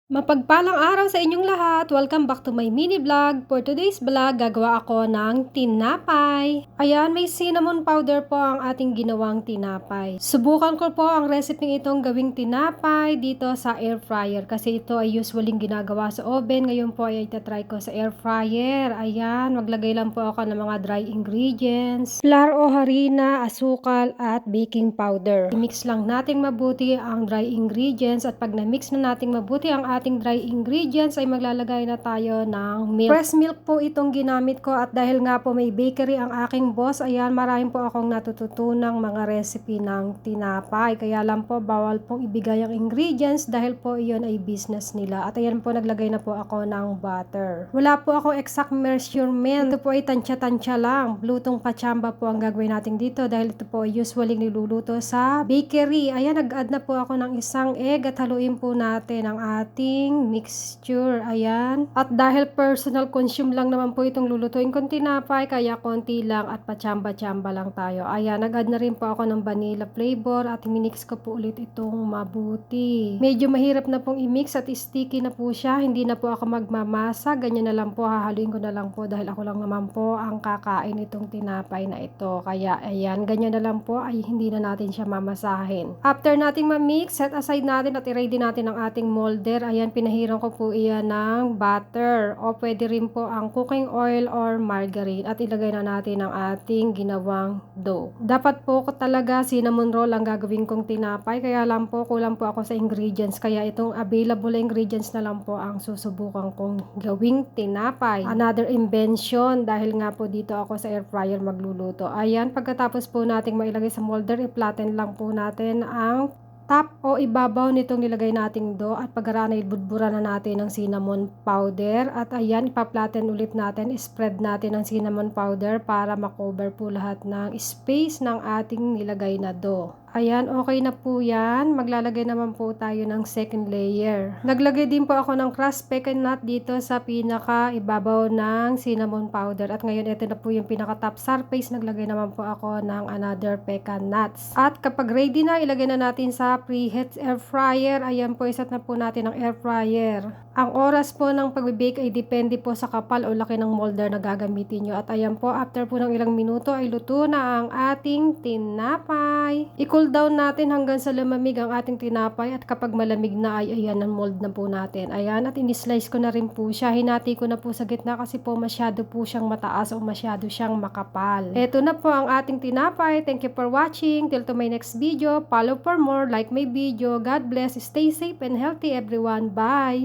Mapagpalang araw sa inyong lahat! Welcome back to my mini vlog. For today's vlog, gagawa ako ng tinapay. Ayan, may cinnamon powder po ang ating ginawang tinapay. Subukan ko po ang recipe itong gawing tinapay dito sa air fryer kasi ito ay usually ginagawa sa oven. Ngayon po ay itatry ko sa air fryer. Ayan, maglagay lang po ako ng mga dry ingredients. Flour o harina, asukal at baking powder. I-mix lang natin mabuti ang dry ingredients at pag na-mix na natin mabuti ang ating dry ingredients ay maglalagay na tayo ng milk. Fresh milk po itong ginamit ko at dahil nga po may bakery ang aking boss, ayan maraming po akong natututunang mga recipe ng tinapay. Kaya lang po bawal pong ibigay ang ingredients dahil po iyon ay business nila. At ayan po naglagay na po ako ng butter. Wala po akong exact measurement. Ito po ay tansya-tansya lang. Lutong pachamba po ang gagawin natin dito dahil ito po usually niluluto sa bakery. Ayan, nag-add na po ako ng isang egg at haluin po natin ang ating mixture. Ayan. At dahil personal consume lang naman po itong lulutuin kong tinapay, kaya konti lang at pachamba-chamba lang tayo. Ayan, nag-add na rin po ako ng vanilla flavor at minix ko po ulit itong mabuti. Medyo mahirap na pong i-mix at sticky na po siya. Hindi na po ako magmamasa. Ganyan na lang po. Hahaluin ko na lang po dahil ako lang naman po ang kakain itong tinapay na ito. Kaya ayan, ganyan na lang po ay hindi na natin siya mamasahin. After nating ma-mix, set aside natin at i-ready natin ang ating molder. Ayan, pinahiran ko po iyan ng butter o pwede rin po ang cooking oil or margarine at ilagay na natin ang ating ginawang dough. Dapat po ko talaga cinnamon roll ang gagawin kong tinapay kaya lang po kulang po ako sa ingredients kaya itong available ingredients na lang po ang susubukan kong gawing tinapay. Another invention dahil nga po dito ako sa air fryer magluluto. Ayan, pagkatapos po nating mailagay sa molder, i-flatten lang po natin ang top o ibabaw nitong nilagay nating dough at pagkaraan ay budbura na natin ng cinnamon powder at ayan, ipa-flatten ulit natin, spread natin ng cinnamon powder para makover po lahat ng space ng ating nilagay na dough. Ayan, okay na po yan. Maglalagay naman po tayo ng second layer. Naglagay din po ako ng crushed pecan nut dito sa pinaka ibabaw ng cinnamon powder. At ngayon, ito na po yung pinaka top surface. Naglagay naman po ako ng another pecan nuts. At kapag ready na, ilagay na natin sa preheat air fryer. Ayan po, isat na po natin ang air fryer. Ang oras po ng pag-bake ay depende po sa kapal o laki ng molder na gagamitin nyo. At ayan po, after po ng ilang minuto ay luto na ang ating tinapay. I-cool down natin hanggang sa lumamig ang ating tinapay at kapag malamig na ay ayan ang mold na po natin. Ayan, at in-slice ko na rin po siya. Hinati ko na po sa gitna kasi po masyado po siyang mataas o masyado siyang makapal. Ito na po ang ating tinapay. Thank you for watching. Till to my next video. Follow for more. Like my video. God bless. Stay safe and healthy everyone. Bye!